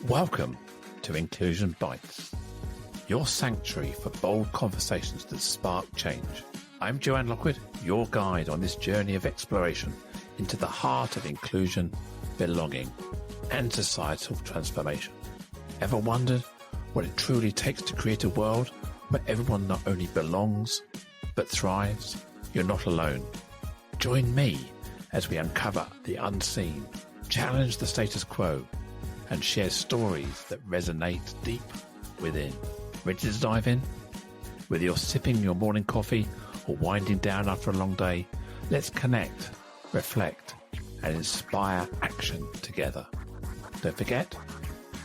Welcome to Inclusion Bites, your sanctuary for bold conversations that spark change. I'm Joanne Lockwood, your guide on this journey of exploration into the heart of inclusion, belonging, and societal transformation. Ever wondered what it truly takes to create a world where everyone not only belongs, but thrives? You're not alone. Join me as we uncover the unseen, challenge the status quo, and share stories that resonate deep within. Ready to dive in? Whether you're sipping your morning coffee or winding down after a long day, let's connect, reflect, and inspire action together. Don't forget,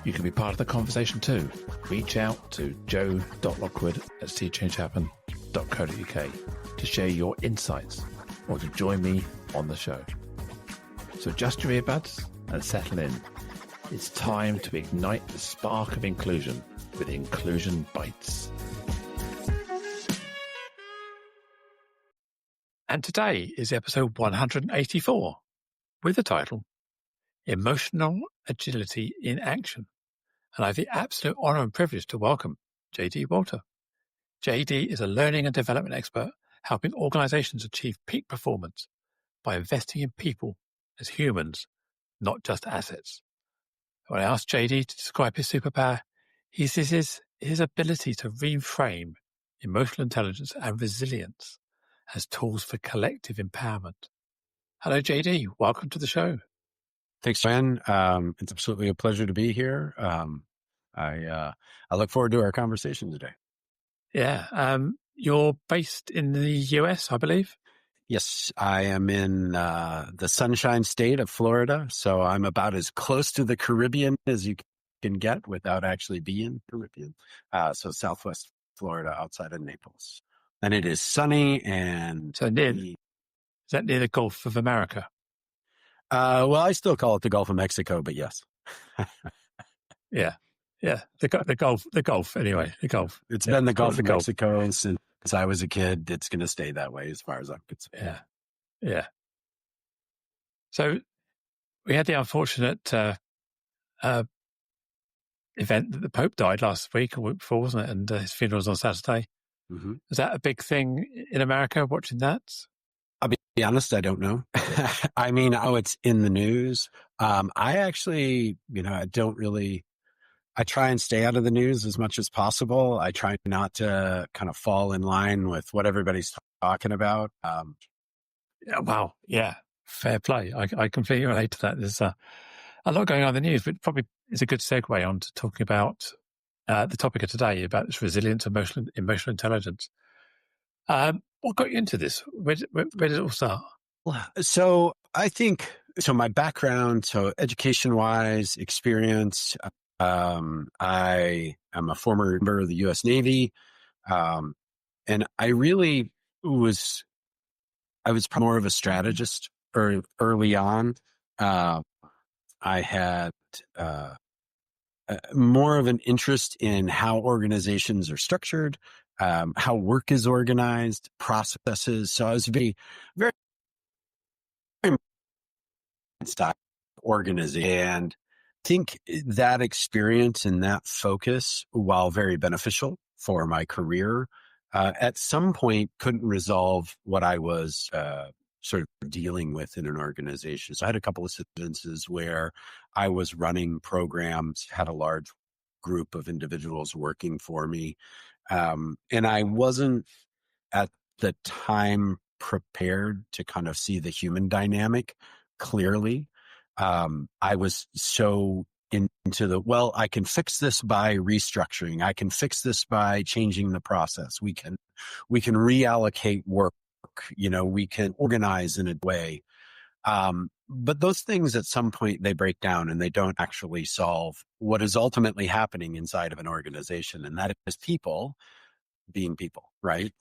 you can be part of the conversation too. Reach out to joe.lockwood@seechangehappen.co.uk to share your insights or to join me on the show. So adjust your earbuds and settle in. It's time to ignite the spark of inclusion with Inclusion Bites. And today is episode 184 with the title, Emotional Agility in Action. And I have the absolute honour and privilege to welcome JD Walter. JD is a learning and development expert helping organisations achieve peak performance by investing in people as humans, not just assets. When I asked JD to describe his superpower, he says his ability to reframe emotional intelligence and resilience as tools for collective empowerment. Hello, JD. Welcome to the show. Thanks, Joanne. It's absolutely a pleasure to be here. I look forward to our conversation today. Yeah. You're based in the US, I believe? Yes, I am in the Sunshine State of Florida, so I'm about as close to the Caribbean as you can get without actually being Caribbean. So Southwest Florida, outside of Naples, and it is sunny and so is that near the Gulf of America? Well, I still call it the Gulf of Mexico, but yes. Yeah. The Gulf. Anyway, the Gulf. It's been the Gulf of Mexico since I was a kid. It's going to stay that way as far as I'm concerned. Yeah. So we had the unfortunate event that the Pope died last week or week before, wasn't it? And his funeral was on Saturday. Mm-hmm. Was that a big thing in America, watching that? I'll be honest, I don't know. I mean, it's in the news. I actually, I try and stay out of the news as much as possible. I try not to kind of fall in line with what everybody's talking about. Wow. Yeah. Fair play. I completely relate to that. There's a lot going on in the news, but probably it's a good segue on to talking about the topic of today, about this resilient emotional intelligence. What got you into this? Where did it all start? So I think, my background, education-wise, experience, I am a former member of the U.S. Navy, and I was more of a strategist early on. I had more of an interest in how organizations are structured, how work is organized, processes. So I was very, very organization, and I think that experience and that focus, while very beneficial for my career, at some point couldn't resolve what I was sort of dealing with in an organization. So I had a couple of instances where I was running programs, had a large group of individuals working for me, and I wasn't at the time prepared to kind of see the human dynamic clearly. I was so into I can fix this by restructuring. I can fix this by changing the process. We can reallocate work. We can organize in a way. But those things at some point they break down and they don't actually solve what is ultimately happening inside of an organization. And that is people being people, right?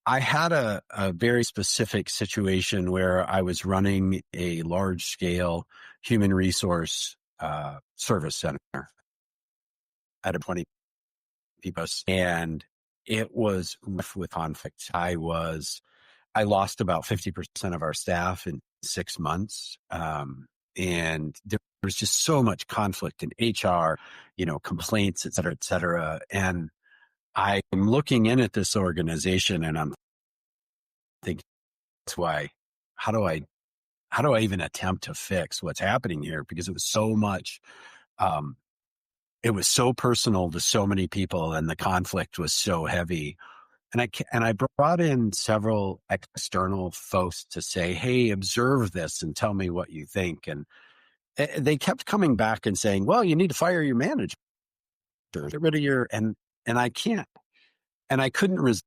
I had a very specific situation where I was running a large scale human resource service center at a 20 people, and it was rough with conflict. I lost about 50% of our staff in 6 months. And there was just so much conflict in HR, complaints, et cetera, et cetera. And I'm looking in at this organization and I'm thinking, that's why, how do I even attempt to fix what's happening here? Because it was so much, it was so personal to so many people and the conflict was so heavy. And I brought in several external folks to say, hey, observe this and tell me what you think. And they kept coming back and saying, well, you need to fire your manager, get rid of and I can't, and I couldn't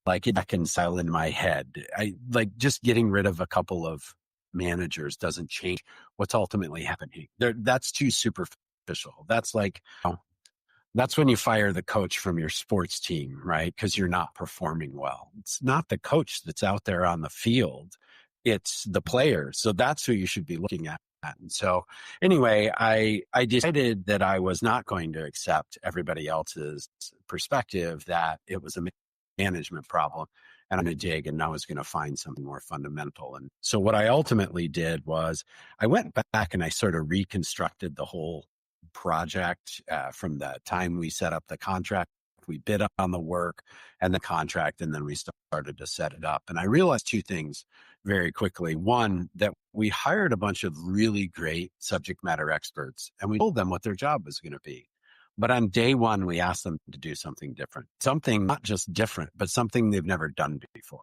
reconcile in my head. I like just getting rid of a couple of managers doesn't change what's ultimately happening. That's too superficial. That's like, that's when you fire the coach from your sports team, right? Because you're not performing well. It's not the coach that's out there on the field. It's the player. So that's who you should be looking at. And so anyway, I decided that I was not going to accept everybody else's perspective, that it was a management problem. And I'm going to dig and I was going to find something more fundamental. And so what I ultimately did was I went back and I sort of reconstructed the whole project from the time we set up the contract, we bid on the work and the contract, and then we started to set it up. And I realized two things very quickly. One, that we hired a bunch of really great subject matter experts and we told them what their job was going to be. But on day one, we asked them to do something different, something not just different, but something they've never done before.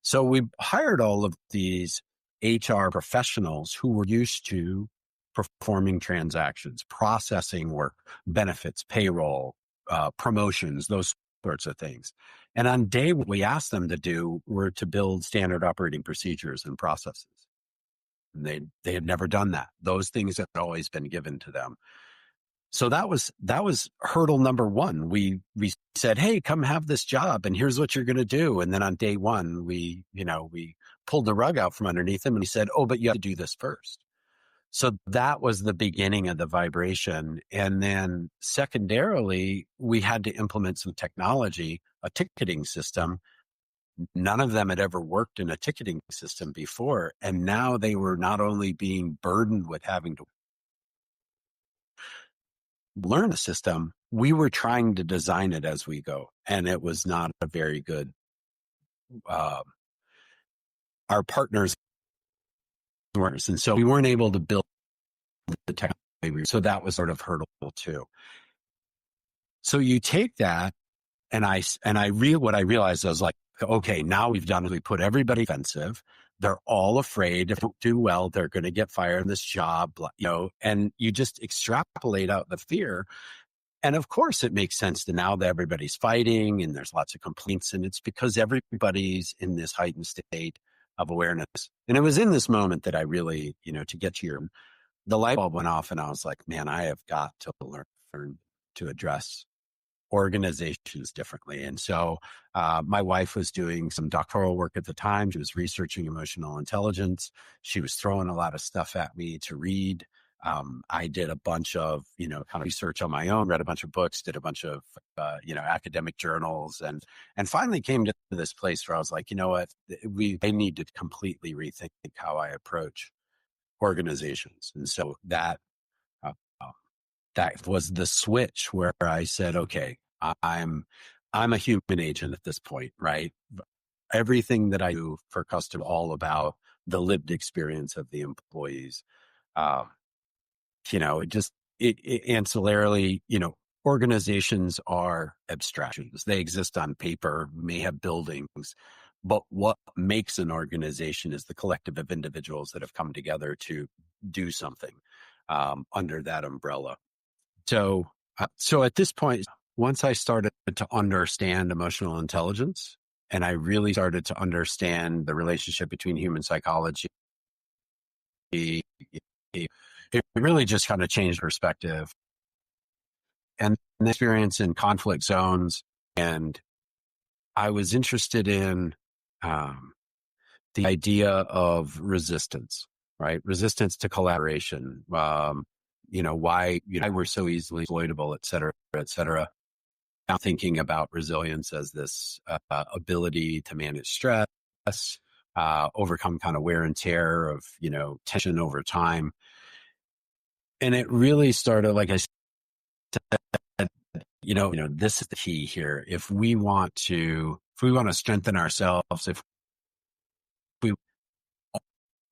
So we hired all of these HR professionals who were used to performing transactions, processing work, benefits, payroll, promotions, those sorts of things. And on day what we asked them to do were to build standard operating procedures and processes. And they had never done that. Those things had always been given to them. So that was hurdle number one. We said, hey, come have this job and here's what you're going to do. And then on day one, we pulled the rug out from underneath them and we said, oh, but you have to do this first. So that was the beginning of the vibration. And then secondarily, we had to implement some technology, a ticketing system. None of them had ever worked in a ticketing system before. And now they were not only being burdened with having to learn a system, we were trying to design it as we go. And it was not a very good, our partners weren't. And so we weren't able to build the technology. So that was sort of hurdle two. So you take that and what I realized, I was like, okay, now we've done is we put everybody defensive. They're all afraid if they don't do well, they're going to get fired in this job, and you just extrapolate out the fear. And of course it makes sense to now that everybody's fighting and there's lots of complaints, and it's because everybody's in this heightened state of awareness. And it was in this moment that I really, to get to the light bulb went off and I was like, man, I have got to learn to address organizations differently. And so my wife was doing some doctoral work at the time. She was researching emotional intelligence. She was throwing a lot of stuff at me to read. I did a bunch of, kind of research on my own, read a bunch of books, did a bunch of, academic journals, and finally came to this place where I was like, you know what, I need to completely rethink how I approach organizations. And so that was the switch where I said, okay, I'm a human agent at this point, right? Everything that I do for customer, all about the lived experience of the employees. Ancillarily, organizations are abstractions. They exist on paper, may have buildings, but what makes an organization is the collective of individuals that have come together to do something under that umbrella. So at this point, once I started to understand emotional intelligence and I really started to understand the relationship between human psychology, it really just kind of changed perspective and the experience in conflict zones. And I was interested in the idea of resistance, right? Resistance to collaboration. Why we're so easily exploitable, et cetera, et cetera. Now thinking about resilience as this ability to manage stress, overcome kind of wear and tear of, tension over time. And it really started, like I said, this is the key here. If we want to strengthen ourselves, if we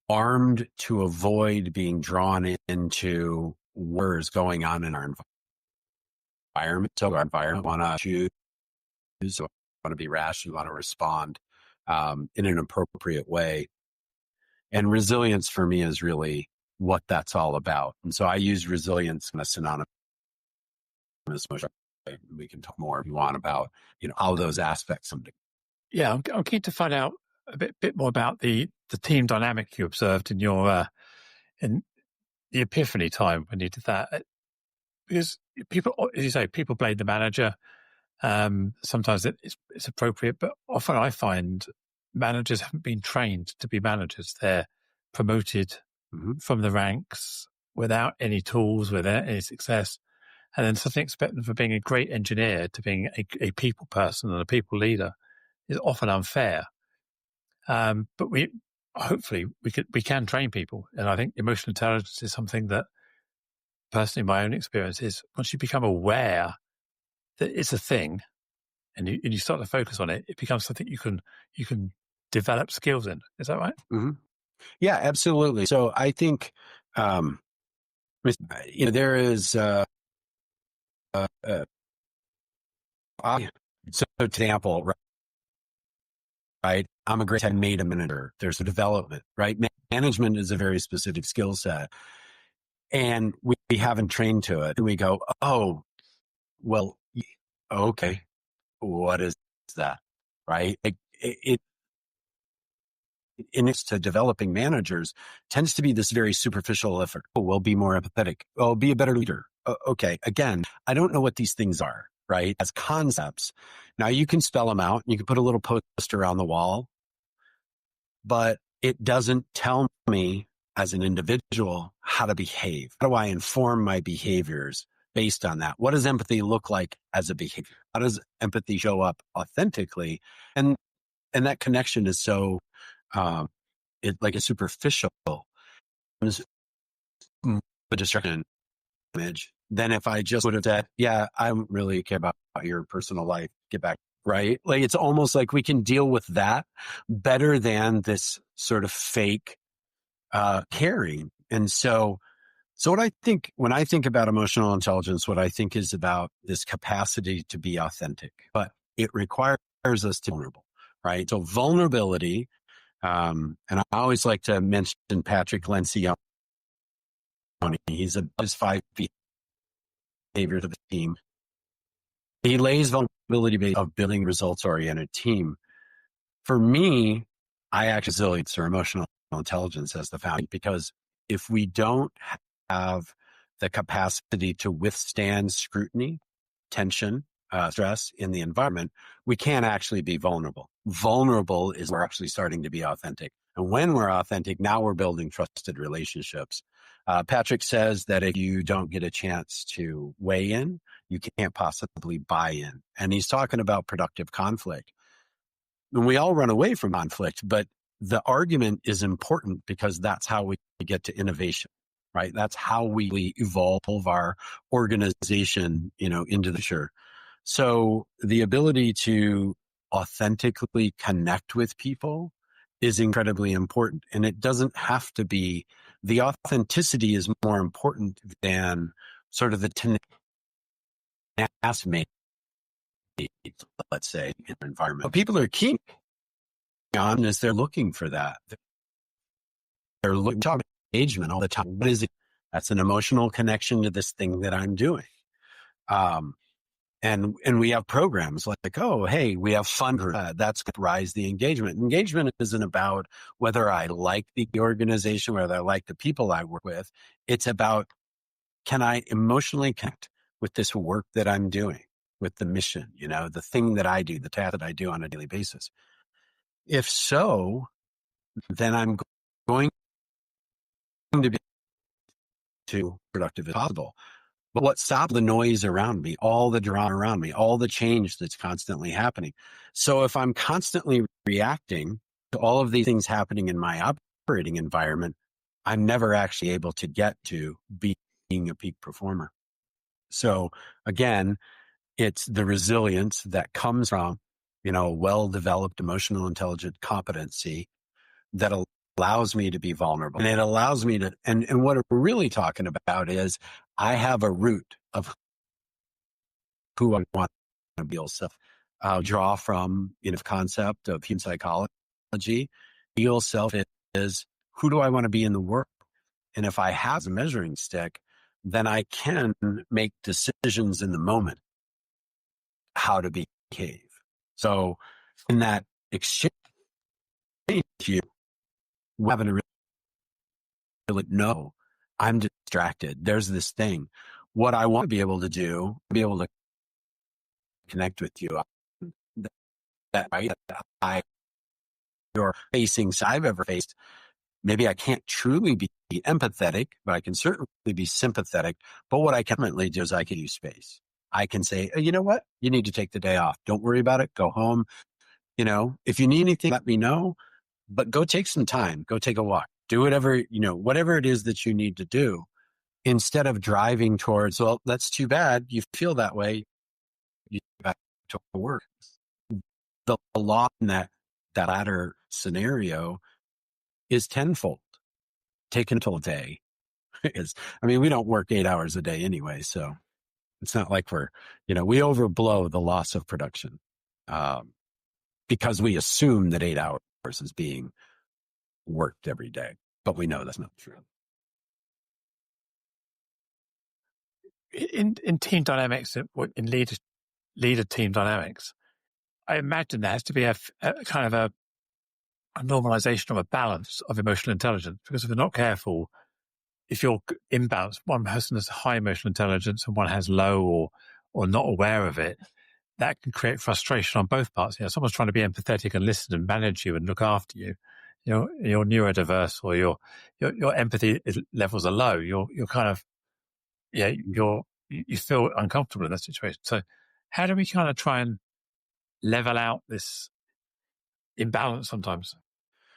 armed to avoid being drawn into wars going on in our environment. So our environment want to choose, want to be rash, we want to respond in an appropriate way. And resilience for me is really what that's all about. And so I use resilience in a synonymous. We can talk more if you want about, how those aspects come together. Yeah, I'm keen to find out a bit more about the team dynamic you observed in your in the epiphany time when you did that. Because people, as you say, people blame the manager. Sometimes it's appropriate, but often I find managers haven't been trained to be managers. They're promoted from the ranks without any tools, without any success. And then suddenly expect them from being a great engineer to being a people person and a people leader is often unfair. But hopefully we can train people. And I think emotional intelligence is something that, personally, my own experience is once you become aware that it's a thing and you start to focus on it, it becomes something you can develop skills in. Is that right? Mm-hmm. Yeah, absolutely. So I think, there is, so example, right? I'm a great data manager. There's a development, right? Management is a very specific skill set. And we haven't trained to it. And we go, oh, well, okay, what is that? Right? In its to developing managers tends to be this very superficial effort. Oh, we'll be more empathetic. Oh, be a better leader. Okay. Again, I don't know what these things are, right? As concepts. Now you can spell them out. You can put a little poster on the wall, but it doesn't tell me as an individual how to behave. How do I inform my behaviors based on that? What does empathy look like as a behavior? How does empathy show up authentically? And that connection is so, like a superficial, a distraction image. Then if I just would have said, yeah, I don't really care about your personal life, get back, right? Like it's almost like we can deal with that better than this sort of fake caring. And so what I think, when I think about emotional intelligence, what I think is about this capacity to be authentic, but it requires us to be vulnerable, right? So vulnerability, and I always like to mention Patrick Lencioni. He's his 5 behaviors of the team. He lays vulnerability based of building results-oriented team. For me, I act resilience or emotional intelligence as the foundation, because if we don't have the capacity to withstand scrutiny, tension, stress in the environment, we can't actually be vulnerable. Vulnerable is we're actually starting to be authentic. And when we're authentic, now we're building trusted relationships. Patrick says that if you don't get a chance to weigh in, you can't possibly buy in. And he's talking about productive conflict. And we all run away from conflict, but the argument is important because that's how we get to innovation, right? That's how we evolve our organization, into the future. So the ability to authentically connect with people is incredibly important. And it doesn't have to be, the authenticity is more important than sort of the tenacity, let's say, in the environment. What people are keen on is they're looking for that. They're looking to engagement all the time. What is it? That's an emotional connection to this thing that I'm doing. And we have programs like, oh, hey, we have fun. That's going to rise the engagement. Engagement isn't about whether I like the organization, whether I like the people I work with. It's about, can I emotionally connect with this work that I'm doing, with the mission, the thing that I do, the task that I do on a daily basis? If so, then I'm going to be too productive as possible. But what stops the noise around me, all the drama around me, all the change that's constantly happening? So if I'm constantly reacting to all of these things happening in my operating environment, I'm never actually able to get to be being a peak performer. So again, it's the resilience that comes from, well-developed emotional intelligent competency that allows me to be vulnerable. And it allows me to, and what we're really talking about is I have a root of who I want to be. So I'll draw from, concept of human psychology. Ideal self is who do I want to be in the world? And if I have a measuring stick, then I can make decisions in the moment how to behave. So in that exchange, you having to really know I'm distracted. There's this thing. What I want to be able to do, be able to connect with you. That you're facing, I've ever faced. Maybe I can't truly be empathetic, but I can certainly be sympathetic. But what I can ultimately do is I can use space. I can say, you know what? You need to take the day off. Don't worry about it. Go home. If you need anything, let me know. But go take some time. Go take a walk. Do whatever, whatever it is that you need to do instead of driving towards, well, that's too bad. You feel that way. You go back to work. The law in that latter scenario is tenfold. Taken until a day we don't work 8 hours a day anyway. So it's not like we overblow the loss of production because we assume that 8 hours is being worked every day, but we know that's not true. In team dynamics, in leader team dynamics, I imagine there has to be a kind of a normalization of a balance of emotional intelligence, because if you're not careful, if you're imbalanced, one person has high emotional intelligence and one has low or not aware of it, that can create frustration on both parts. Someone's trying to be empathetic and listen and manage you and look after you. You're neurodiverse or your empathy levels are low. You're kind of, you feel uncomfortable in that situation. So how do we kind of try and level out this imbalance sometimes?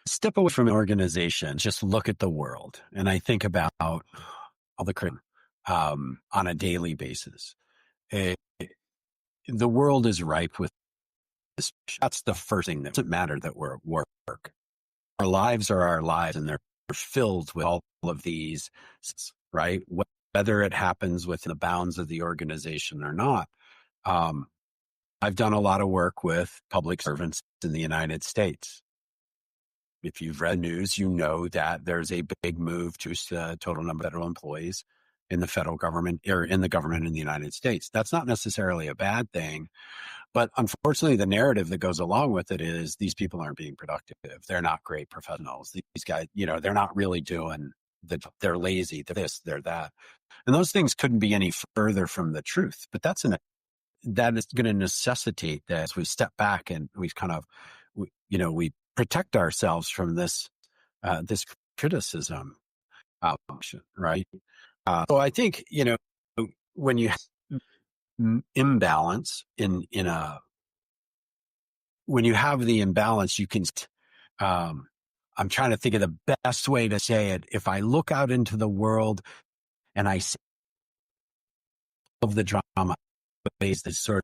Step away from an organization, just look at the world. And I think about all the crime on a daily basis. The world is ripe with this. That's the first thing. That doesn't matter that we're at work. Our lives are our lives, and they're filled with all of these, right? Whether it happens within the bounds of the organization or not. I've done a lot of work with public servants in the United States. If you've read news, you know that there's a big move to total number of federal employees in the federal government or in the government in the United States. That's not necessarily a bad thing, but unfortunately the narrative that goes along with it is these people aren't being productive. They're not great professionals. These guys, they're not really doing they're lazy, they're this, they're that. And those things couldn't be any further from the truth, but that is going to necessitate that as we step back and we kind of, we protect ourselves from this criticism option, right? So I think, when you have imbalance when you have the imbalance, you can, I'm trying to think of the best way to say it. If I look out into the world and I see of the drama, ways that sort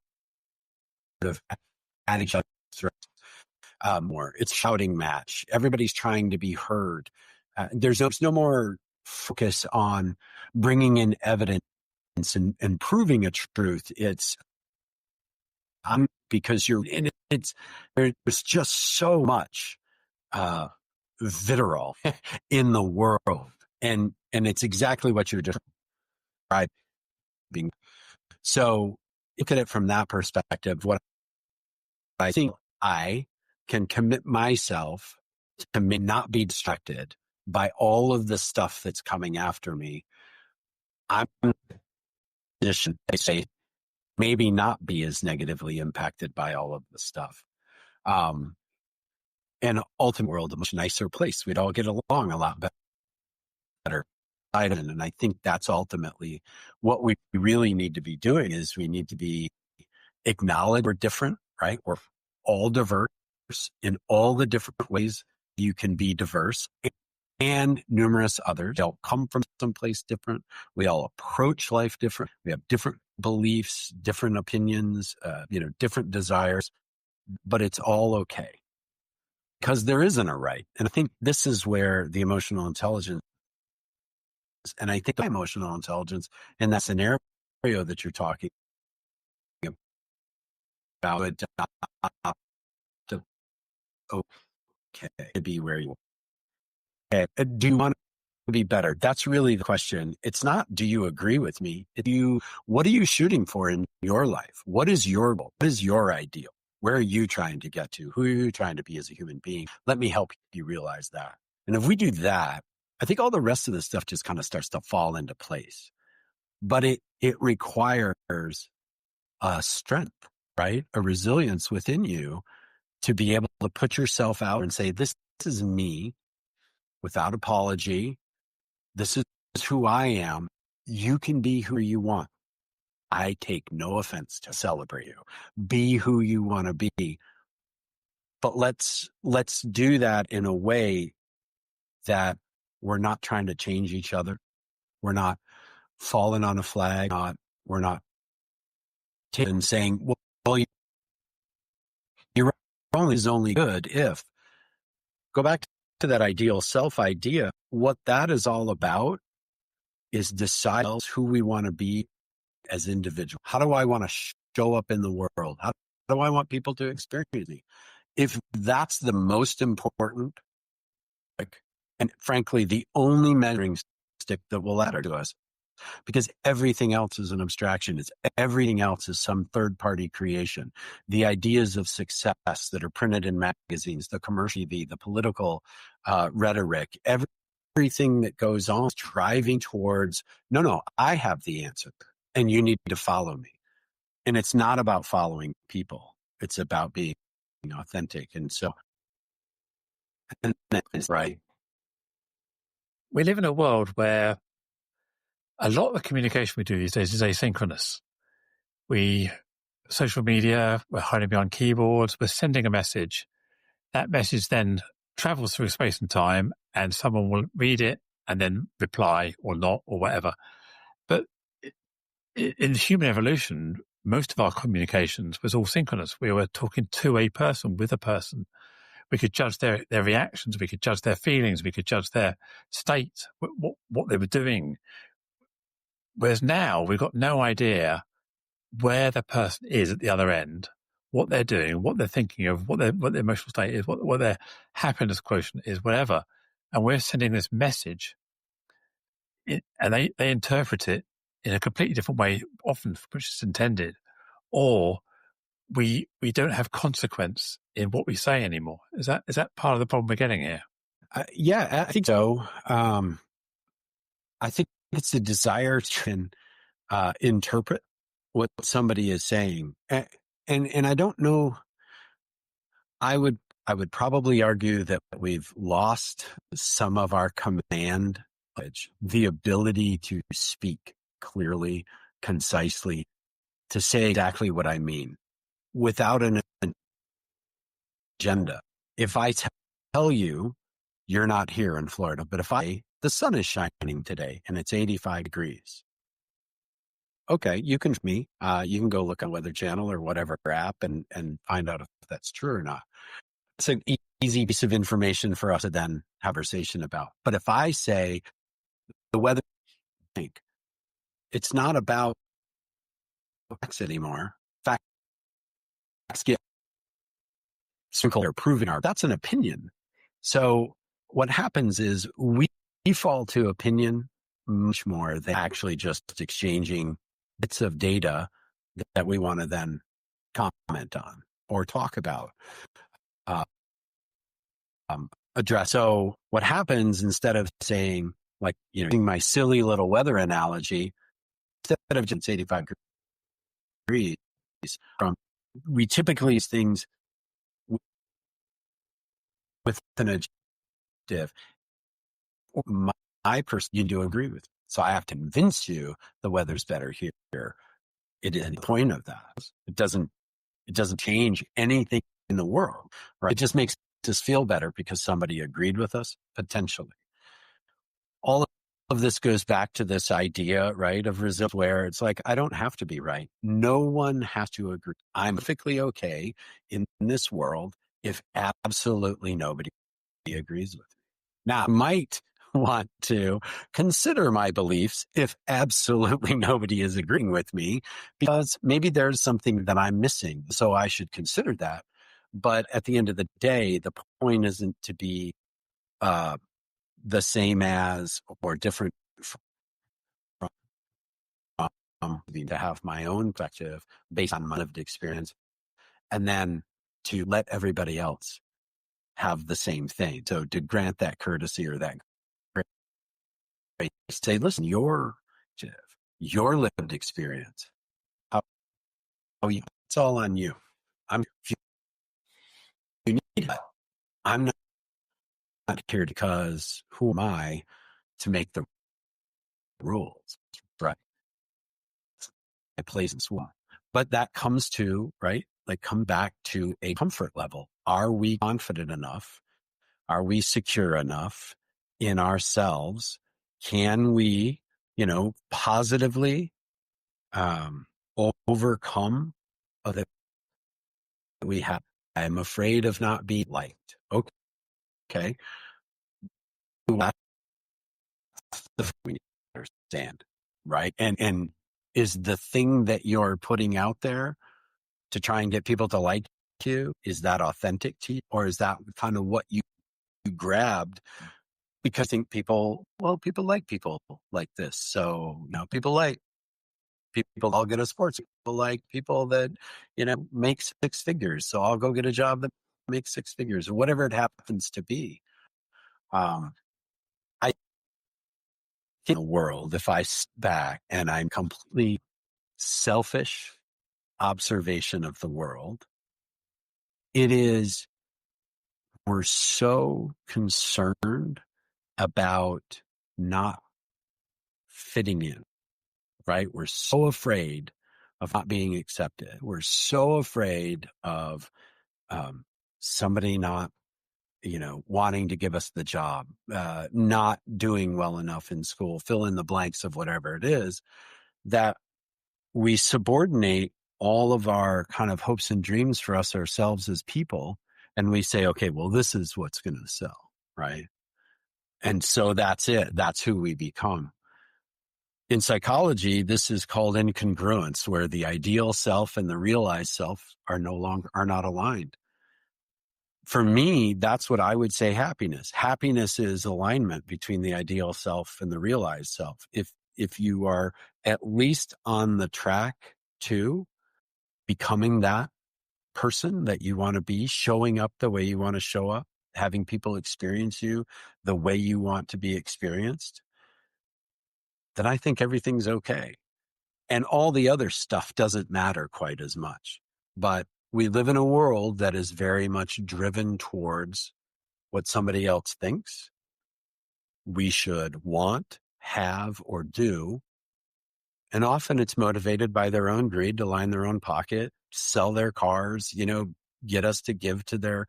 of at each other, more. It's shouting match. Everybody's trying to be heard. There's no more focus on bringing in evidence and proving a truth. It's because there's just so much vitriol in the world, and it's exactly what you're describing. So look at it from that perspective. What I think I can commit myself to not be distracted by all of the stuff that's coming after me. I'm in a position, I say, maybe not be as negatively impacted by all of the stuff. And ultimate world, a much nicer place. We'd all get along a lot better. And I think that's ultimately what we really need to be doing is we need to be acknowledged we're different, right? We're all diverse in all the different ways you can be diverse and numerous others. They all come from someplace different. We all approach life different. We have different beliefs, different opinions, different desires, but it's all okay because there isn't a right. And I think this is where the emotional intelligence, and I think emotional intelligence in that scenario that you're talking about, okay, to be where you are. Okay. Do you want to be better? That's really the question. It's not, do you agree with me? What are you shooting for in your life? What is your goal? What is your ideal? Where are you trying to get to? Who are you trying to be as a human being? Let me help you realize that. And if we do that, I think all the rest of the stuff just kind of starts to fall into place. But it requires a strength, right? A resilience within you to be able to put yourself out and say, this is me without apology. This is who I am. You can be who you want. I take no offense to celebrate you. Be who you want to be. But let's do that in a way that we're not trying to change each other. We're not falling on a flag. We're not saying, well, your only is only good if. Go back to that ideal self idea. What that is all about is decide who we want to be as individuals. How do I want to show up in the world? How do I want people to experience me? If that's the most important, and frankly, the only measuring stick that will matter to us, because everything else is an abstraction. Everything else is some third-party creation. The ideas of success that are printed in magazines, the commercial TV, the political rhetoric, everything that goes on is driving towards, no, I have the answer and you need to follow me. And it's not about following people. It's about being authentic. And that is right. We live in a world where a lot of the communication we do these days is asynchronous. Social media, we're hiding behind keyboards, we're sending a message. That message then travels through space and time and someone will read it and then reply or not or whatever. But in human evolution, most of our communications was all synchronous. We were talking to a person with a person. We could judge their reactions. We could judge their feelings. We could judge their state, what they were doing. Whereas now we've got no idea where the person is at the other end, what they're doing, what they're thinking of, what their emotional state is, what their happiness quotient is, whatever. And we're sending this message and they interpret it in a completely different way, often which is intended, or we don't have consequence in what we say anymore. Is that part of the problem we're getting here? Yeah, I think so. I think it's a desire to interpret what somebody is saying, and I don't know. I would probably argue that we've lost some of our command, the ability to speak clearly, concisely, to say exactly what I mean without an agenda. If I tell you you're not here in Florida, but the sun is shining today and it's 85 degrees. Okay, you can go look on Weather Channel or whatever app and find out if that's true or not. It's an easy piece of information for us to then have a conversation about. But if I say the weather, it's not about facts anymore. Facts get or proving that's an opinion. So what happens is we default to opinion much more than actually just exchanging bits of data that we want to then comment on or talk about, address. So what happens, instead of saying, like, using my silly little weather analogy, instead of just 85 degrees, we typically use things with an adjective. My person, you do agree with. So I have to convince you the weather's better here. It is the point of that. It doesn't change anything in the world, right? It just makes us feel better because somebody agreed with us, potentially. all of this goes back to this idea, right, of resilience, where it's like, I don't have to be right. No one has to agree. I'm perfectly okay in this world if absolutely nobody agrees with me. Now, I might want to consider my beliefs if absolutely nobody is agreeing with me, because maybe there's something that I'm missing. So I should consider that. But at the end of the day, the point isn't to be the same as or different from to have my own perspective based on my lived experience, and then to let everybody else have the same thing. So to grant that courtesy or that grace, say, listen, your lived experience, how it's all on you. If you need it, I'm not here because who am I to make the rules, right? I place in swim. But that comes to, right? Like come back to a comfort level. Are we confident enough? Are we secure enough in ourselves? Can we, positively overcome that we have? I'm afraid of not being liked. Okay. That's the thing we need to understand, right? And is the thing that you're putting out there to try and get people to like you, is that authentic to you? Or is that kind of what you grabbed? Because I think people like people like this. So, people all get a sports. People like people that, make six figures. So I'll go get a job that makes six figures or whatever it happens to be. I think in the world, if I sit back and I'm completely selfish observation of the world, we're so concerned about not fitting in, right? We're so afraid of not being accepted. We're so afraid of somebody not, wanting to give us the job, not doing well enough in school, fill in the blanks of whatever it is, that we subordinate all of our kind of hopes and dreams for ourselves as people. And we say, okay, well, this is what's going to sell, right? And so that's it. That's who we become. In psychology, this is called incongruence, where the ideal self and the realized self are not aligned. For me, that's what I would say happiness. Happiness is alignment between the ideal self and the realized self. If you are at least on the track to becoming that person that you want to be, showing up the way you want to show up, having people experience you the way you want to be experienced, then I think everything's okay. And all the other stuff doesn't matter quite as much. But we live in a world that is very much driven towards what somebody else thinks we should want, have, or do. And often it's motivated by their own greed to line their own pocket, sell their cars, get us to give to their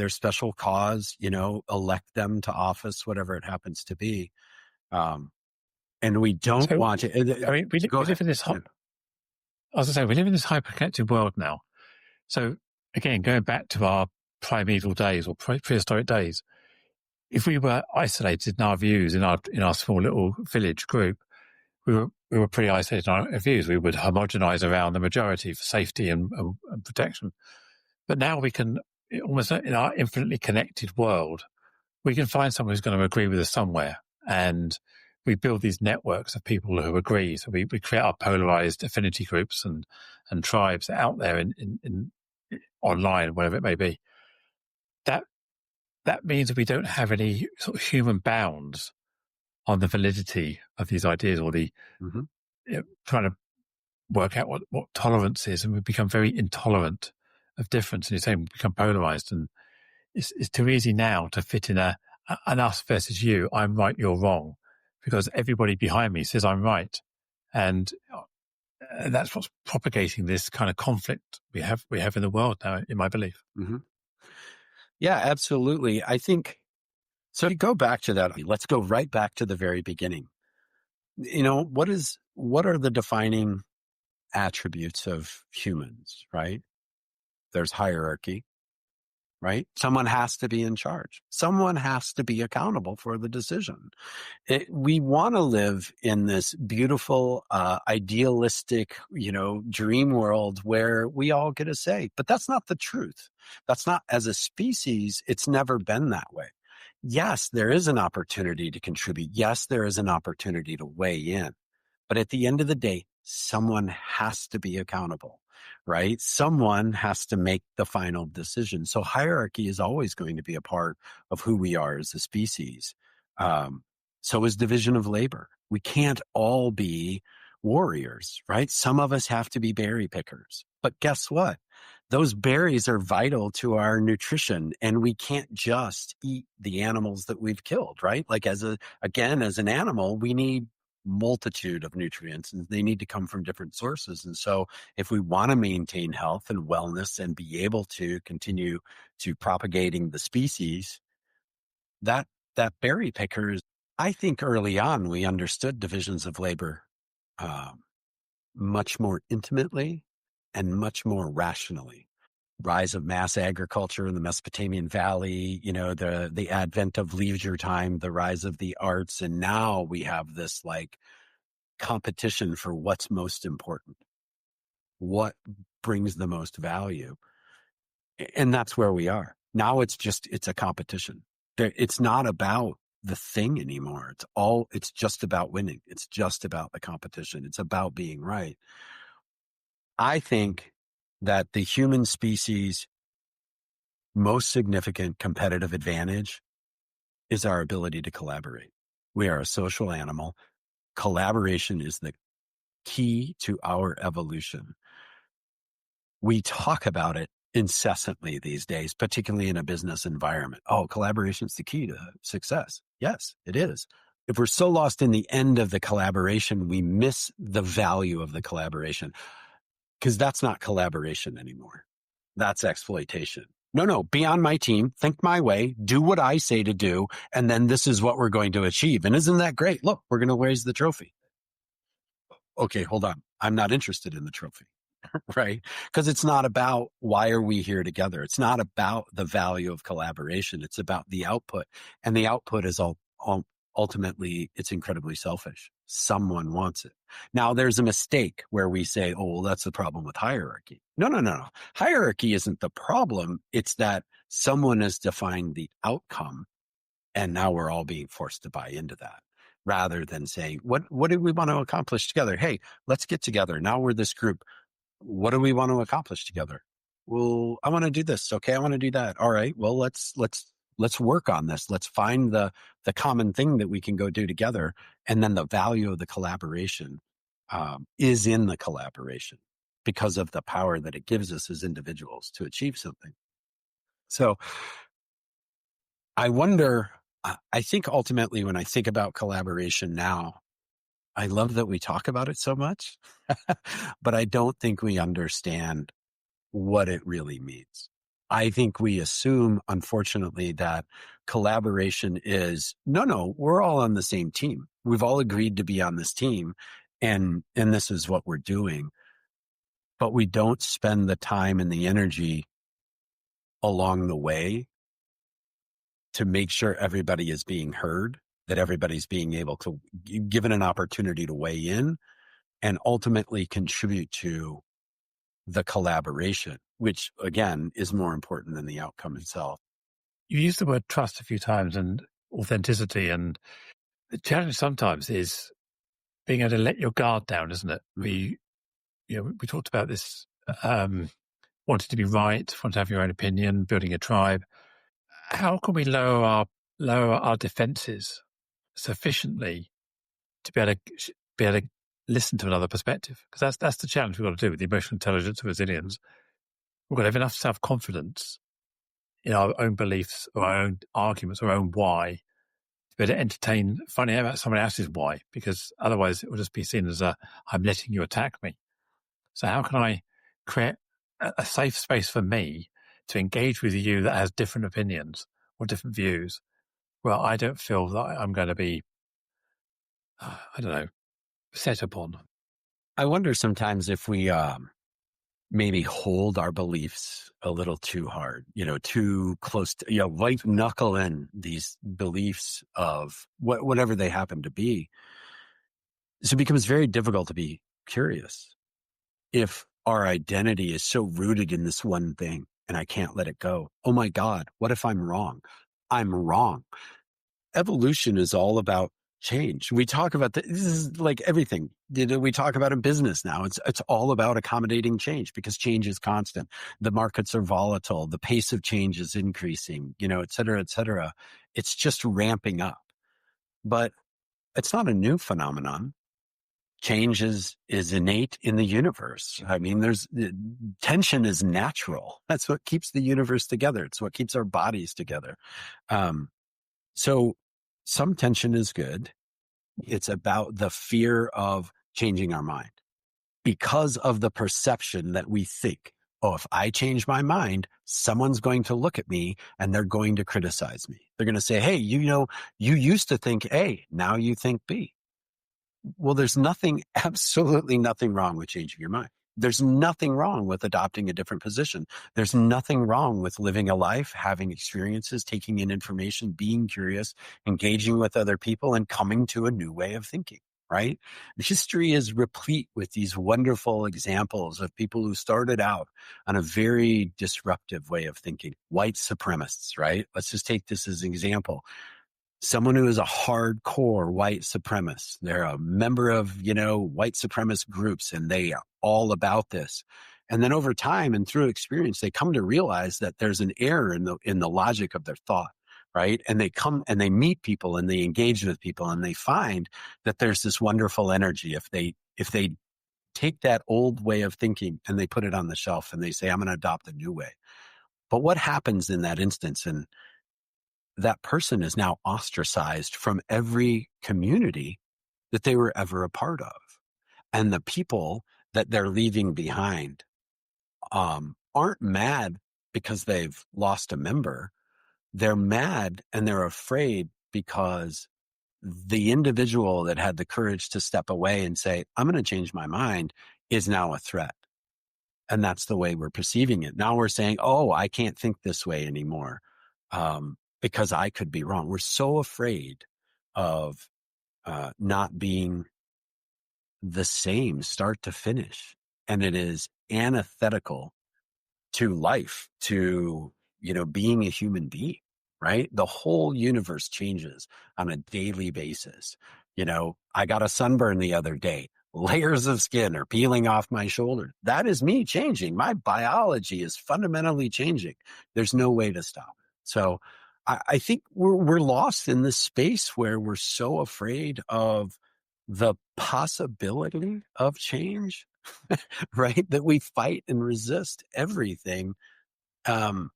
special cause, elect them to office, whatever it happens to be. And we don't want to. We live in this. I was going to say, we live in this hyper-connected world now. So again, going back to our primeval days or prehistoric days, if we were isolated in our views in our small little village group, we were pretty isolated in our views. We would homogenize around the majority for safety and protection. But now we can, almost in our infinitely connected world, we can find someone who's going to agree with us somewhere. And we build these networks of people who agree. So we create our polarized affinity groups and tribes out there in online, whatever it may be. That means that we don't have any sort of human bounds on the validity of these ideas or the trying to work out what tolerance is, and we become very intolerant of difference. And you're saying we become polarized, and it's too easy now to fit in an us versus you. I'm right, you're wrong, because everybody behind me says I'm right, and that's what's propagating this kind of conflict we have in the world now, in my belief. Yeah, absolutely. I think So to go back to that, let's go right back to the very beginning. What are the defining attributes of humans, right? There's hierarchy, right? Someone has to be in charge. Someone has to be accountable for the decision. We want to live in this beautiful, idealistic, dream world where we all get a say, but that's not the truth. That's not, as a species, it's never been that way. Yes, there is an opportunity to contribute. Yes, there is an opportunity to weigh in. But at the end of the day, someone has to be accountable, right? Someone has to make the final decision. So hierarchy is always going to be a part of who we are as a species. So is division of labor. We can't all be warriors, right? Some of us have to be berry pickers. But guess what? Those berries are vital to our nutrition, and we can't just eat the animals that we've killed, right? Like as an animal, we need multitude of nutrients, and they need to come from different sources. And so if we want to maintain health and wellness and be able to continue to propagating the species, that berry pickers, I think early on we understood divisions of labor much more intimately and much more rationally. Rise of mass agriculture in the Mesopotamian Valley, the advent of leisure time, the rise of the arts, and now we have this like competition for what's most important, what brings the most value. And that's where we are. Now it's a competition. It's not about the thing anymore. It's just about winning. It's just about the competition. It's about being right. I think that the human species' most significant competitive advantage is our ability to collaborate. We are a social animal. Collaboration is the key to our evolution. We talk about it incessantly these days, particularly in a business environment. Oh, collaboration is the key to success. Yes, it is. If we're so lost in the end of the collaboration, we miss the value of the collaboration, because that's not collaboration anymore. That's exploitation. No, be on my team, think my way, do what I say to do, and then this is what we're going to achieve. And isn't that great? Look, we're going to raise the trophy. Okay, hold on. I'm not interested in the trophy. Right? Because it's not about why are we here together. It's not about the value of collaboration. It's about the output. And the output is ultimately, it's incredibly selfish. Someone wants it. Now, there's a mistake where we say, oh, well, that's the problem with hierarchy. No. Hierarchy isn't the problem. It's that someone has defined the outcome, and now we're all being forced to buy into that, rather than saying, what do we want to accomplish together? Hey, let's get together. Now we're this group. What do we want to accomplish together? Well, I want to do this. Okay, I want to do that. All right. Well, let's work on this. Let's find the common thing that we can go do together. And then the value of the collaboration is in the collaboration, because of the power that it gives us as individuals to achieve something. So I wonder, I think ultimately when I think about collaboration now, I love that we talk about it so much, but I don't think we understand what it really means. I think we assume, unfortunately, that collaboration is, no, we're all on the same team. We've all agreed to be on this team, and this is what we're doing. But we don't spend the time and the energy along the way to make sure everybody is being heard, that everybody's being able to, given an opportunity to weigh in and ultimately contribute to the collaboration, which again is more important than the outcome itself. You used the word trust a few times and authenticity, and the challenge sometimes is being able to let your guard down, isn't it? We talked about this, wanting to be right, wanting to have your own opinion, building a tribe. How can we lower our defenses sufficiently to be able to listen to another perspective? Because that's the challenge we've got to do with the emotional intelligence and resilience. We've got to have enough self-confidence in our own beliefs or our own arguments or our own why to be able to entertain finding out about someone else's why, because otherwise it will just be seen as I'm letting you attack me. So how can I create a safe space for me to engage with you that has different opinions or different views, well, I don't feel that I'm going to be, I don't know, set upon. I wonder sometimes if we maybe hold our beliefs a little too hard, too close to, white knuckle in these beliefs of whatever they happen to be. So it becomes very difficult to be curious if our identity is so rooted in this one thing and I can't let it go. Oh my God, what if I'm wrong? I'm wrong. Evolution is all about change. We talk about this is like everything we talk about in business now. It's all about accommodating change because change is constant. The markets are volatile. The pace of change is increasing, et cetera, et cetera. It's just ramping up, but it's not a new phenomenon. Change is innate in the universe. I mean, tension is natural. That's what keeps the universe together. It's what keeps our bodies together. So some tension is good. It's about the fear of changing our mind because of the perception that we think, oh, if I change my mind, someone's going to look at me and they're going to criticize me. They're going to say, hey, you used to think A, now you think B. Well, there's absolutely nothing wrong with changing your mind. There's nothing wrong with adopting a different position. There's nothing wrong with living a life, having experiences, taking in information, being curious, engaging with other people, and coming to a new way of thinking, right? History is replete with these wonderful examples of people who started out on a very disruptive way of thinking. White supremacists, right? Let's just take this as an example. Someone who is a hardcore white supremacist. They're a member of, white supremacist groups, and they are all about this. And then over time and through experience, they come to realize that there's an error in the logic of their thought, right? And they come and they meet people and they engage with people and they find that there's this wonderful energy. If they take that old way of thinking and they put it on the shelf and they say, I'm going to adopt a new way. But what happens in that instance? And that person is now ostracized from every community that they were ever a part of. And the people that they're leaving behind aren't mad because they've lost a member. They're mad and they're afraid because the individual that had the courage to step away and say, I'm going to change my mind is now a threat. And that's the way we're perceiving it. Now we're saying, oh, I can't think this way anymore. Because I could be wrong. We're so afraid of not being the same start to finish. And it is antithetical to life, to, being a human being, right? The whole universe changes on a daily basis. I got a sunburn the other day. Layers of skin are peeling off my shoulder. That is me changing. My biology is fundamentally changing. There's no way to stop it. So I think we're lost in this space where we're so afraid of the possibility of change, right? That we fight and resist everything. But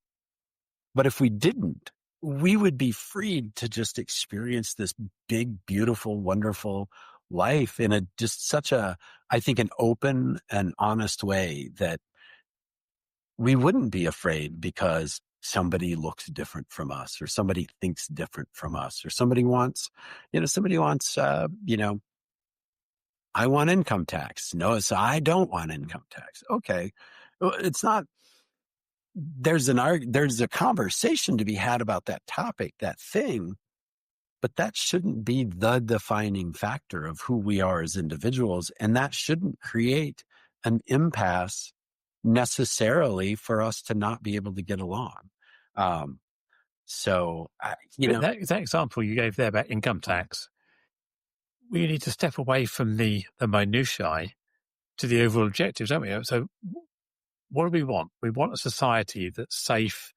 if we didn't, we would be freed to just experience this big, beautiful, wonderful life in I think, an open and honest way that we wouldn't be afraid because somebody looks different from us or somebody thinks different from us or somebody wants, I want income tax. No, so I don't want income tax. Okay. Well, it's not, there's a conversation to be had about that topic, that thing, but that shouldn't be the defining factor of who we are as individuals. And that shouldn't create an impasse necessarily for us to not be able to get along. That example you gave there about income tax, we need to step away from the minutiae to the overall objectives, don't we? So what do we want? We want a society that's safe,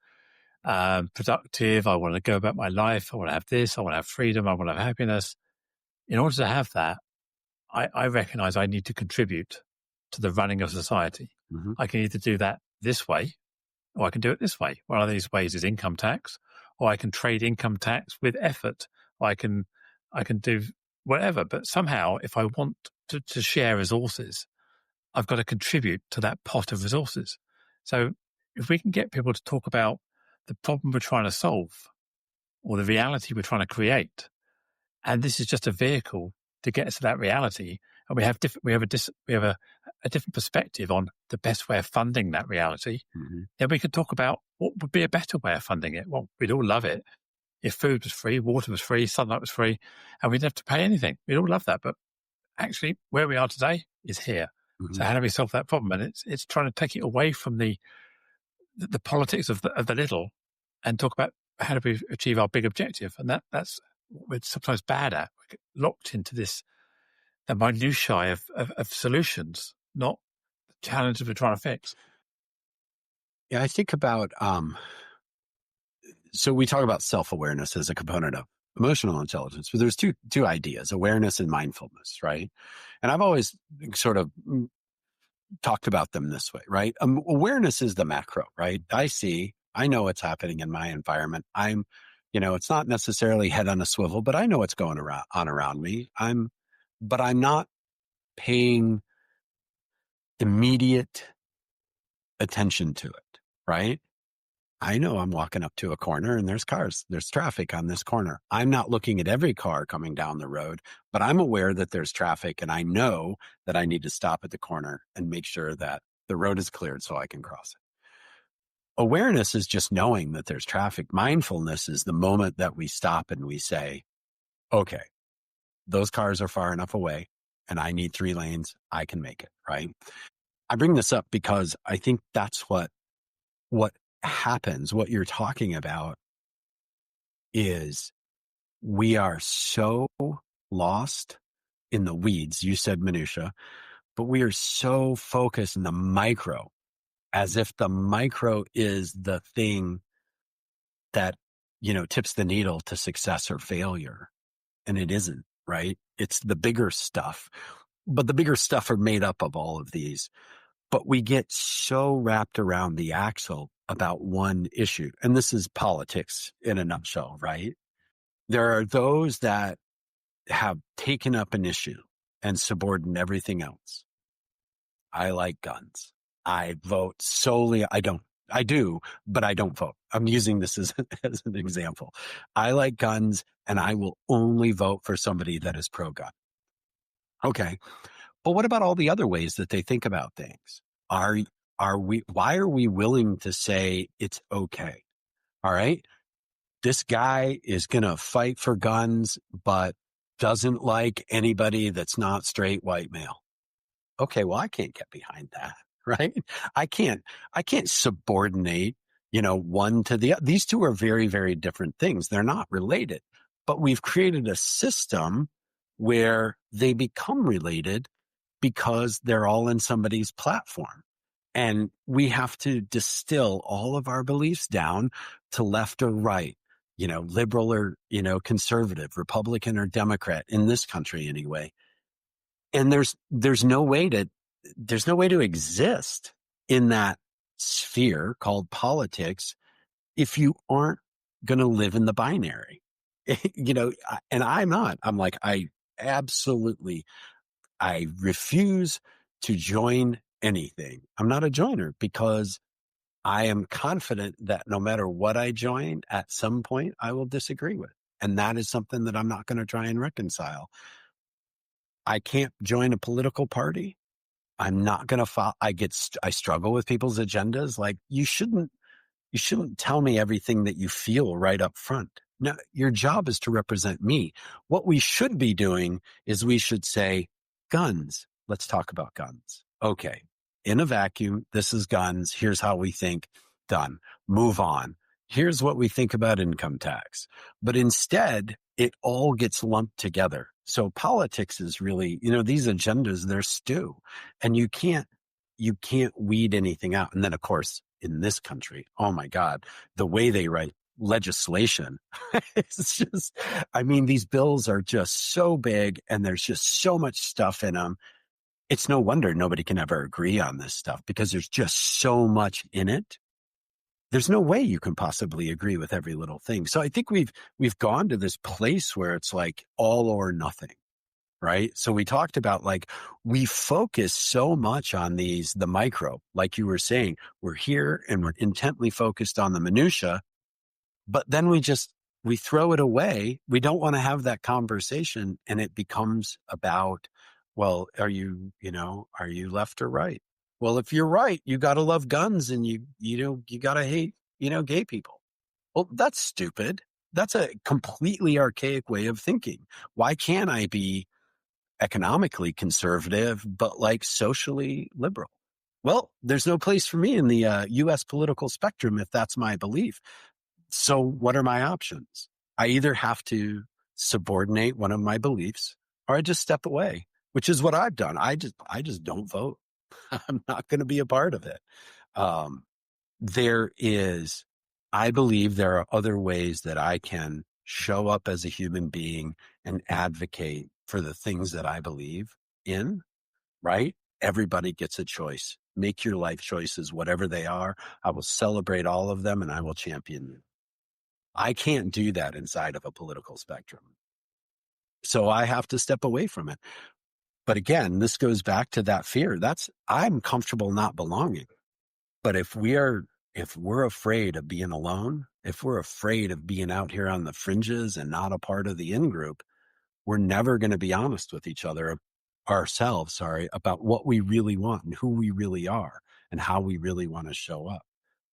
productive. I want to go about my life. I want to have this. I want to have freedom. I want to have happiness. In order to have that, I recognize I need to contribute to the running of society. Mm-hmm. I can either do that this way or I can do it this way. One of these ways is income tax, or I can trade income tax with effort. Or I can do whatever. But somehow, if I want to share resources, I've got to contribute to that pot of resources. So if we can get people to talk about the problem we're trying to solve or the reality we're trying to create. And this is just a vehicle to get us to that reality. And we have a different perspective on the best way of funding that reality. Mm-hmm. Then we could talk about what would be a better way of funding it. Well, we'd all love it if food was free, water was free, sunlight was free, and we didn't have to pay anything. We'd all love that. But actually, where we are today is here. Mm-hmm. So how do we solve that problem? And it's trying to take it away from the politics of the little and talk about how do we achieve our big objective. And that's what we're sometimes bad at. We get locked into the minutiae of solutions, not the challenges we're trying to fix. Yeah, I think about, so we talk about self-awareness as a component of emotional intelligence, but there's two ideas, awareness and mindfulness, right? And I've always sort of talked about them this way, right? Awareness is the macro, right? I know what's happening in my environment. It's not necessarily head on a swivel, but I know what's going on around me. But I'm not paying immediate attention to it, right? I know I'm walking up to a corner and there's cars, there's traffic on this corner. I'm not looking at every car coming down the road, but I'm aware that there's traffic and I know that I need to stop at the corner and make sure that the road is cleared so I can cross it. Awareness is just knowing that there's traffic. Mindfulness is the moment that we stop and we say, okay, those cars are far enough away and I need 3 lanes. I can make it, right? I bring this up because I think that's what happens. What you're talking about is we are so lost in the weeds. You said minutia, but we are so focused in the micro, as if the micro is the thing that, tips the needle to success or failure. And it isn't, right? It's the bigger stuff. But the bigger stuff are made up of all of these. But we get so wrapped around the axle about one issue. And this is politics in a nutshell, right? There are those that have taken up an issue and subordinate everything else. I like guns. I vote solely. I do, but I don't vote. I'm using this as an example. I like guns and I will only vote for somebody that is pro-gun. Okay. But what about all the other ways that they think about things? Why are we willing to say it's okay? All right. This guy is going to fight for guns, but doesn't like anybody that's not straight white male. Okay. Well, I can't get behind that, right? I can't subordinate, one to the other. These two are very, very different things. They're not related, but we've created a system where they become related because they're all in somebody's platform. And we have to distill all of our beliefs down to left or right, liberal or, conservative, Republican or Democrat in this country anyway. And there's no way to exist in that sphere called politics if you aren't going to live in the binary, and I'm not. I'm like, I refuse to join anything. I'm not a joiner because I am confident that no matter what I join, at some point I will disagree with. And that is something that I'm not going to try and reconcile. I can't join a political party. I'm not going to follow. I struggle with people's agendas. Like, you shouldn't tell me everything that you feel right up front. No, your job is to represent me. What we should be doing is we should say, guns. Let's talk about guns. Okay. In a vacuum, this is guns. Here's how we think. Done. Move on. Here's what we think about income tax. But instead, it all gets lumped together. So politics is really, these agendas, they're stew. And you can't weed anything out. And then, of course, in this country, oh my God, the way they write legislation, it's just, these bills are just so big and there's just so much stuff in them. It's no wonder nobody can ever agree on this stuff because there's just so much in it. There's no way you can possibly agree with every little thing. So I think we've gone to this place where it's like all or nothing, right? So we talked about, like, we focus so much on the micro, like you were saying, we're here and we're intently focused on the minutia, but then we just we throw it away. We don't want to have that conversation. And it becomes about, well, are you left or right? Well, if you're right, you got to love guns and you got to hate, gay people. Well, that's stupid. That's a completely archaic way of thinking. Why can't I be economically conservative, but like socially liberal? Well, there's no place for me in the US political spectrum if that's my belief. So what are my options? I either have to subordinate one of my beliefs or I just step away, which is what I've done. I just don't vote. I'm not going to be a part of it. Um, I believe there are other ways that I can show up as a human being and advocate for the things that I believe in, right? Everybody gets a choice. Make your life choices, whatever they are. I will celebrate all of them and I will champion them. I can't do that inside of a political spectrum. So I have to step away from it. But again, this goes back to that fear. I'm comfortable not belonging. But if we're afraid of being alone, if we're afraid of being out here on the fringes and not a part of the in-group, we're never going to be honest with ourselves, about what we really want and who we really are and how we really want to show up.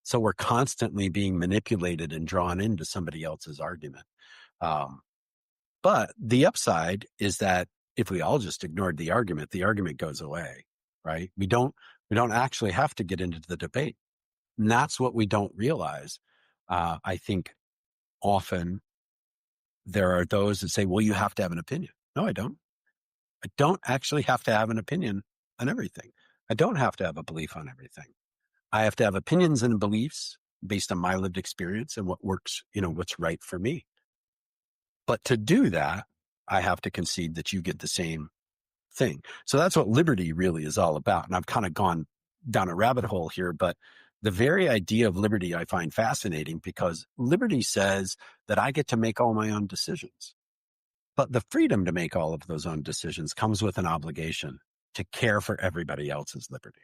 So we're constantly being manipulated and drawn into somebody else's argument. But the upside is that if we all just ignored the argument goes away, right? We don't actually have to get into the debate. And that's what we don't realize. I think often there are those that say, well, you have to have an opinion. No, I don't. I don't actually have to have an opinion on everything. I don't have to have a belief on everything. I have to have opinions and beliefs based on my lived experience and what works, what's right for me. But to do that, I have to concede that you get the same thing. So that's what liberty really is all about. And I've kind of gone down a rabbit hole here, but the very idea of liberty I find fascinating because liberty says that I get to make all my own decisions. But the freedom to make all of those own decisions comes with an obligation to care for everybody else's liberty.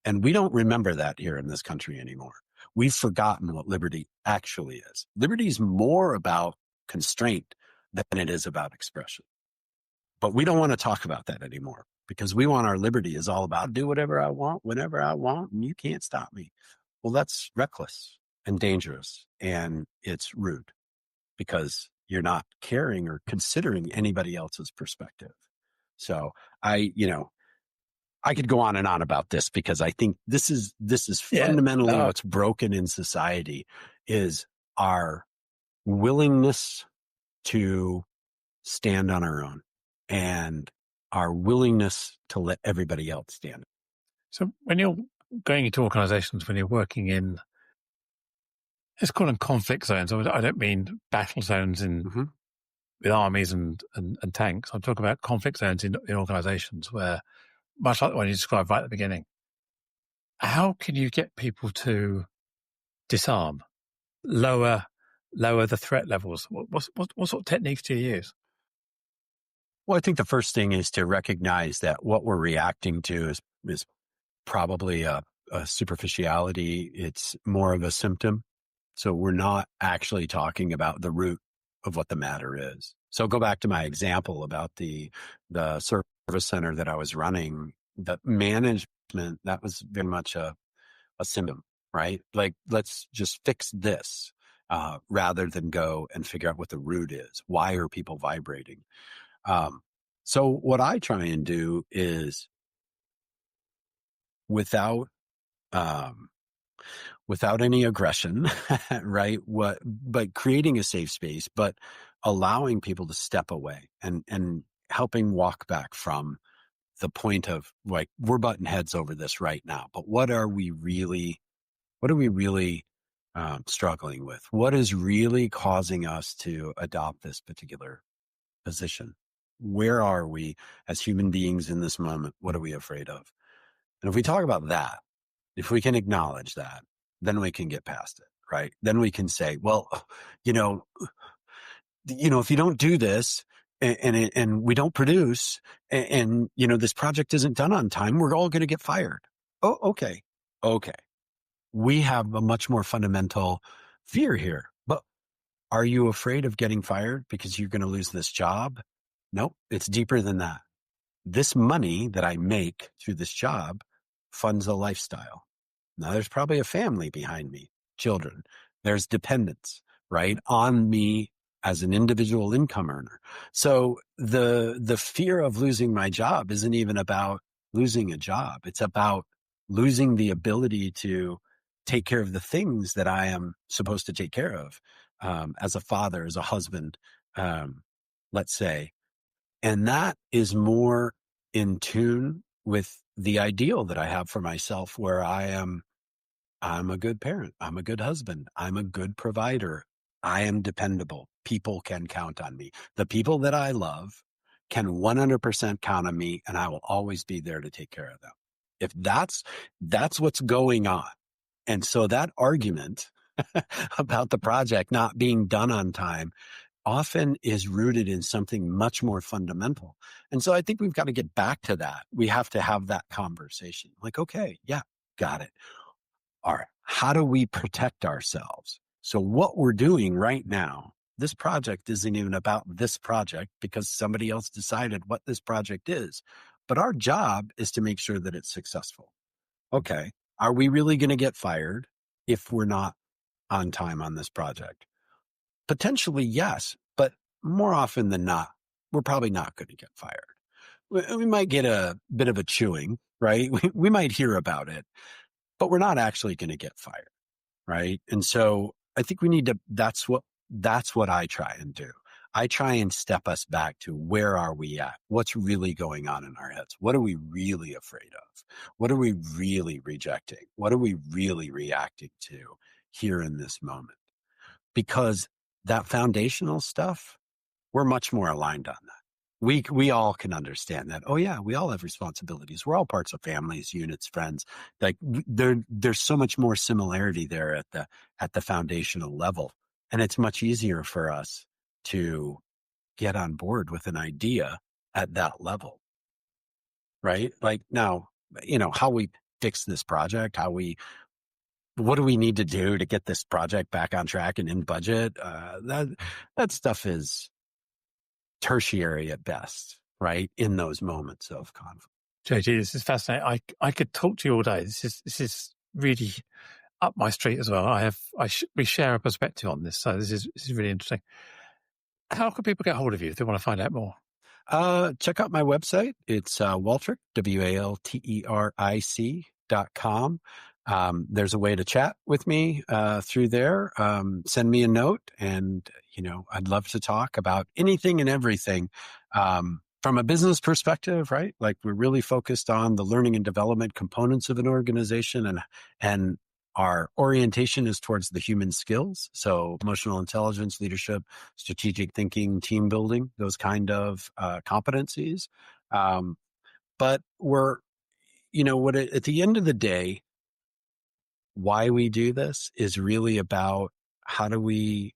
And we don't remember that here in this country anymore. We've forgotten what liberty actually is. Liberty is more about constraint than it is about expression. But we don't want to talk about that anymore because we want our liberty is all about do whatever I want, whenever I want, and you can't stop me. Well, that's reckless and dangerous, and it's rude because you're not caring or considering anybody else's perspective. So I could go on and on about this because I think this is fundamentally what's broken in society is our willingness to stand on our own and our willingness to let everybody else stand. So when you're going into organizations, when you're working in, let's call them conflict zones. I don't mean battle zones with armies and tanks. I'm talking about conflict zones in organizations where, much like the one you described right at the beginning, how can you get people to disarm, lower the threat levels? What sort of techniques do you use? Well, I think the first thing is to recognize that what we're reacting to is probably a superficiality. It's more of a symptom. So we're not actually talking about the root of what the matter is. So go back to my example about the service center that I was running. The management, that was very much a symptom, right? Like, let's just fix this rather than go and figure out what the root is. Why are people vibrating? So what I try and do is without any aggression, right? But creating a safe space, but allowing people to step away and helping walk back from the point of like, we're butting heads over this right now, but what are we really struggling with? What is really causing us to adopt this particular position? Where are we as human beings in this moment? What are we afraid of? And if we talk about that, if we can acknowledge that, then we can get past it, right? Then we can say, well, if you don't do this and we don't produce and this project isn't done on time, we're all going to get fired. Oh, okay. We have a much more fundamental fear here, but Are you afraid of getting fired because you're going to lose this job? Nope, it's deeper than that. This money that I make through this job funds a lifestyle. Now there's probably a family behind me, children. There's dependents, right, on me as an individual income earner. So the fear of losing my job isn't even about losing a job. It's about losing the ability to take care of the things that I am supposed to take care of, as a father, as a husband, let's say. And that is more in tune with the ideal that I have for myself, where I'm a good parent. I'm a good husband. I'm a good provider. I am dependable. People can count on me. The people that I love can 100% count on me, and I will always be there to take care of them. If that's what's going on. And so that argument about the project not being done on time often is rooted in something much more fundamental. And so I think we've got to get back to that. We have to have that conversation. Like, okay, yeah, got it. All right. How do we protect ourselves? So what we're doing right now, this project isn't even about this project because somebody else decided what this project is. But our job is to make sure that it's successful. Okay. Are we really going to get fired if we're not on time on this project? Potentially, yes. But more often than not, we're probably not going to get fired. We might get a bit of a chewing, right? We might hear about it, but we're not actually going to get fired, right? And so I think we need to, that's what I try and do. I try and step us back to where are we at? What's really going on in our heads? What are we really afraid of? What are we really rejecting? What are we really reacting to here in this moment? Because that foundational stuff, we're much more aligned on that. We all can understand that. Oh yeah, we all have responsibilities. We're all parts of families, units, friends. Like there's so much more similarity there at the foundational level. And it's much easier for us to get on board with an idea at that level. Right? Like now, how we fix this project, what do we need to do to get this project back on track and in budget? That stuff is tertiary at best, right? In those moments of conflict. JG, this is fascinating. I could talk to you all day. This is really up my street as well. We share a perspective on this, so this is really interesting. How can people get hold of you if they want to find out more? Check out my website. It's Walteric, WALTERIC.com. There's a way to chat with me through there. Send me a note, and I'd love to talk about anything and everything. From a business perspective, right? Like we're really focused on the learning and development components of an organization, and our orientation is towards the human skills. So emotional intelligence, leadership, strategic thinking, team building, those kind of competencies. But we're, at the end of the day, why we do this is really about how do we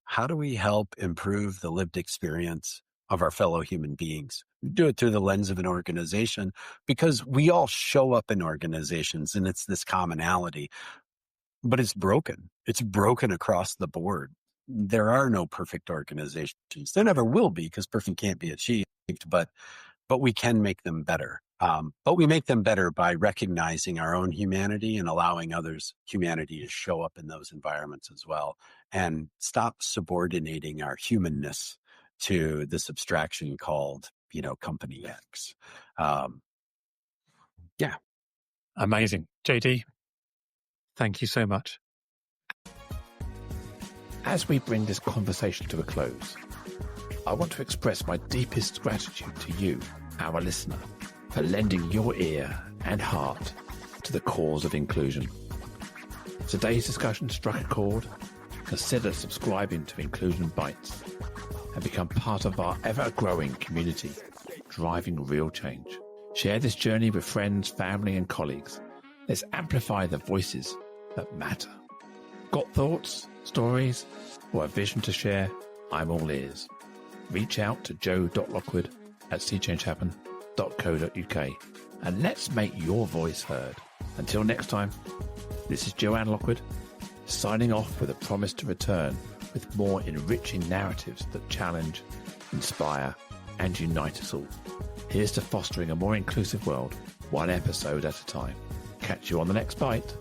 help improve the lived experience of our fellow human beings. We do it through the lens of an organization because we all show up in organizations and it's this commonality, but it's broken. It's broken across the board. There are no perfect organizations. There never will be because perfect can't be achieved, but we can make them better. But we make them better by recognizing our own humanity and allowing others' humanity to show up in those environments as well, and stop subordinating our humanness to this abstraction called, company X. Yeah. Amazing. JD, thank you so much. As we bring this conversation to a close, I want to express my deepest gratitude to you, our listener, for lending your ear and heart to the cause of inclusion. Today's discussion struck a chord. Consider subscribing to Inclusion Bites and become part of our ever-growing community, driving real change. Share this journey with friends, family, and colleagues. Let's amplify the voices that matter. Got thoughts, stories, or a vision to share? I'm all ears. Reach out to joe.lockwood@seechangehappen.co.uk and let's make your voice heard. Until next time, this is Joanne Lockwood, signing off with a promise to return with more enriching narratives that challenge, inspire, and unite us all. Here's to fostering a more inclusive world, one episode at a time. Catch you on the next bite.